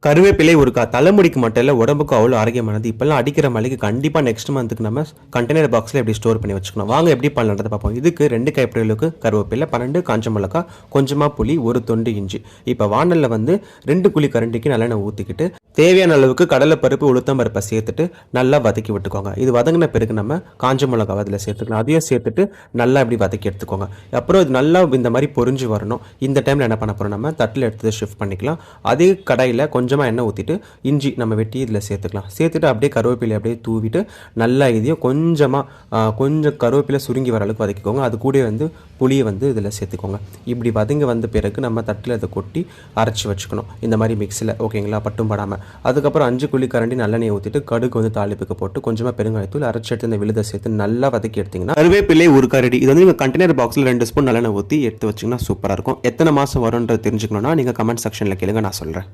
கருவேப்பிலை ஒரு தலைமுடிக்கு மட்டும் இல்ல, உடம்புக்கு அவ்வளோ ஆரோக்கியமானது. இப்பல்லாம் அடிக்கிற மழைக்கு கண்டிப்பா நெக்ஸ்ட் மந்த்துக்கு நம்ம கண்டெய்னர் பாக்ஸ்ல எப்படி ஸ்டோர் பண்ணி வச்சுக்கணும். வாங்க எப்படி பண்ணலான்றத பார்ப்போம். இதுக்கு 2 கைப்பிடி அளவுக்கு கருவேப்பிலை, 12 காஞ்ச மிளகா, கொஞ்சமா புளி, ஒரு துண்டு இஞ்சி. இப்போ வாணல்ல வந்து 2 குழி கரண்டிக்கு நல்லெண்ணெய் ஊற்றிக்கிட்டு தேவையான அளவுக்கு கடலைப்பருப்பு, உளுத்தம் பருப்பை சேர்த்துட்டு நல்லா வதக்கி விட்டுக்கோங்க. இது வதங்கின பிறகு நம்ம காஞ்ச மிளகாவை அதில் சேர்த்துக்கலாம். அதையும் சேர்த்துட்டு நல்லா இப்படி வதக்கி எடுத்துக்கோங்க. அப்புறம் இது நல்லா இந்த மாதிரி பொரிஞ்சு வரணும். இந்த டைமில் என்ன பண்ண போகிறோம், நம்ம தட்டில் எடுத்து ஷிஃப்ட் பண்ணிக்கலாம். அதே கடாயில் கொஞ்சமாக எண்ணெய் ஊற்றிட்டு இஞ்சி நம்ம வெட்டி இதில் சேர்த்துக்கலாம். சேர்த்துட்டு அப்படியே கருவேப்பிலை அப்படியே தூவிட்டு நல்லா இதையும் கொஞ்சம் கருவேப்பிலை சுருங்கி வர அளவுக்கு வதக்கிக்கோங்க. அது கூட வந்து புளியை வந்து இதில் சேர்த்துக்கோங்க. இப்படி வதங்கி வந்த பிறகு நம்ம தட்டில் அதை கொட்டி அரைச்சி வச்சுக்கணும். இந்த மாதிரி மிக்ஸில், ஓகேங்களா, பட்டும் படாமல். அதுக்கப்புறம் 5 குழி கரண்டி நல்லெண்ணெய் ஊற்றிட்டு கடுகு வந்து தாளிப்புக்கு போட்டு கொஞ்சமாக பெருங்காயத்தூள் அரைச்சி எடுத்து இந்த விழுதை சேர்த்து நல்லா வதக்கி எடுத்திங்கன்னா கருவேப்பிலை ஒரு கரடி. இது வந்து நீங்கள் கண்டெய்னர் பாக்ஸில் 2 ஸ்பூன் நல்லெண்ணெய் ஊற்றி எடுத்து வச்சிங்கன்னா சூப்பராக இருக்கும். எத்தனை மாதம் வரும்ன்றது தெரிஞ்சுக்கணுன்னா நீங்கள் கமெண்ட் செக்ஷனில் கேளுங்க, நான் சொல்கிறேன்.